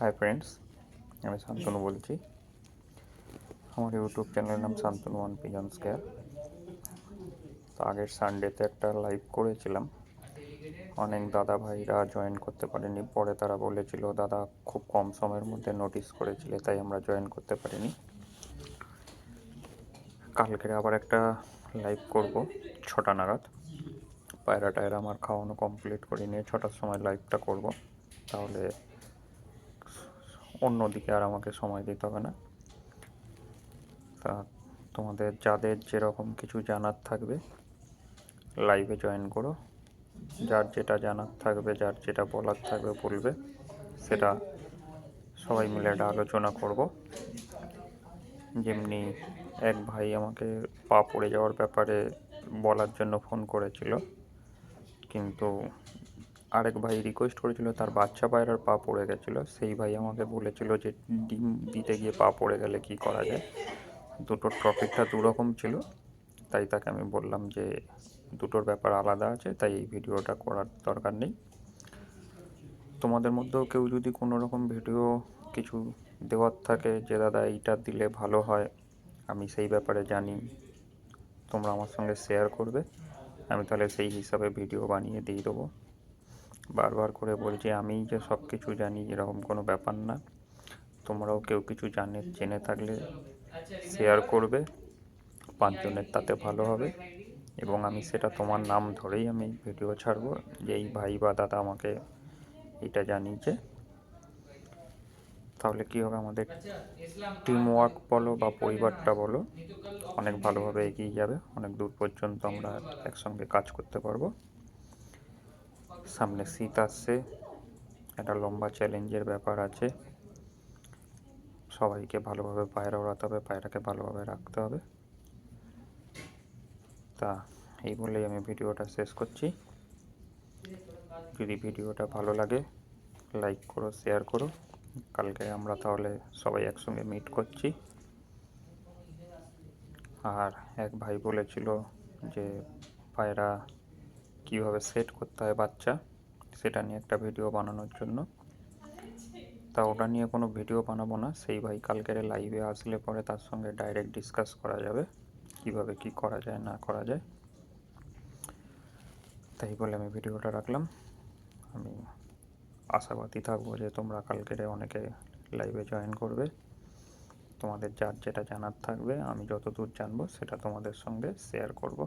Hi friends, আমি শান্তনু বলছি। আমার ইউটিউব চ্যানেলের নাম শান্তনু ওয়ান পিজন স্কোয়ার। তো আগের সানডেতে একটা লাইভ করেছিলাম, অনেক দাদা ভাইরা জয়েন করতে পারেনি। পরে তারা বলেছিল দাদা খুব কম সময়ের মধ্যে নোটিস করেছিলে, তাই আমরা জয়েন করতে পারিনি। কালকে আবার একটা লাইভ করব 6টা নাগাদ। পায়রা টায়রা আমার খাওয়ানো কমপ্লিট করে নিয়ে 6টার সময় লাইভটা করব, তাহলে অন্যদিকে আর আমাকে সময় দিতে হবে না। তা তোমাদের যাদের যেরকম কিছু জানার থাকবে লাইভে জয়েন করো। যার যেটা জানার থাকবে, যার যেটা বলার থাকবে বলবে, সেটা সবাই মিলে একটা আলোচনা করব। যেমনি এক ভাই আমাকে পা পড়ে যাওয়ার ব্যাপারে বলার জন্য ফোন করেছিল, কিন্তু আরেক ভাই রিকোয়েস্ট করেছিল, তার বাচ্চা পায়রার পা পড়ে গেছিলো। সেই ভাই আমাকে বলেছিল যে ডিম দিতে গিয়ে পা পড়ে গেলে কি করা যায়। দুটোর টপিকটা দুরকম ছিল, তাই তাকে আমি বললাম যে দুটোর ব্যাপার আলাদা আছে, তাই এই ভিডিওটা করার দরকার নেই। তোমাদের মধ্যেও কেউ যদি কোনো রকম ভিডিও কিছু দেওয়ার থাকে যে দাদা এইটা দিলে ভালো হয়, আমি সেই ব্যাপারে জানি, তোমরা আমার সঙ্গে শেয়ার করবে, আমি তাহলে সেই হিসাবে ভিডিও বানিয়ে দিয়ে দেবো। বারবার করে বলছি, আমি যে সব কিছু জানি এরকম কোনো ব্যাপার না। তোমরাও কেউ কিছু জেনে থাকলে শেয়ার করবে, 5 জনের তাতে ভালো হবে। এবং আমি সেটা তোমার নাম ধরেই আমি ভিডিও ছাড়বো যে এই ভাই বা দাদা আমাকে এটা জানিয়েছে। তাহলে কী হবে, আমাদের টিম ওয়ার্ক বলো বা পরিবারটা বলো, অনেক ভালোভাবে এগিয়ে যাবে। অনেক দূর পর্যন্ত আমরা একসঙ্গে কাজ করতে পারবো। সামনে শীত আসছে, একটা লম্বা চ্যালেঞ্জের ব্যাপার আছে। সবাইকে ভালোভাবে পায়রা ওড়াতে হবে, পায়রাকে ভালোভাবে রাখতে হবে। তা এই বলেই আমি ভিডিওটা শেষ করছি। যদি ভিডিওটা ভালো লাগে লাইক করো, শেয়ার করো। কালকে আমরা তাহলে সবাই একসঙ্গে মিট করছি। আর এক ভাই বলেছিল যে পায়রা কীভাবে সেট করতে হয় বাচ্চা, সেটা নিয়ে একটা ভিডিও বানানোর জন্য। তা ওটা নিয়ে কোনো ভিডিও বানাবো না, সেই ভাই কালকের লাইভে আসলে পরে তার সঙ্গে ডাইরেক্ট ডিসকাস করা যাবে কিভাবে কি করা যায় না করা যায়। তাই বলে আমি ভিডিওটা রাখলাম। আমি আশাবাদী থাকবো যে তোমরা কালকেরে অনেকে লাইভে জয়েন করবে। তোমাদের যার যেটা জানার থাকবে, আমি যতদূর জানবো সেটা তোমাদের সঙ্গে শেয়ার করব।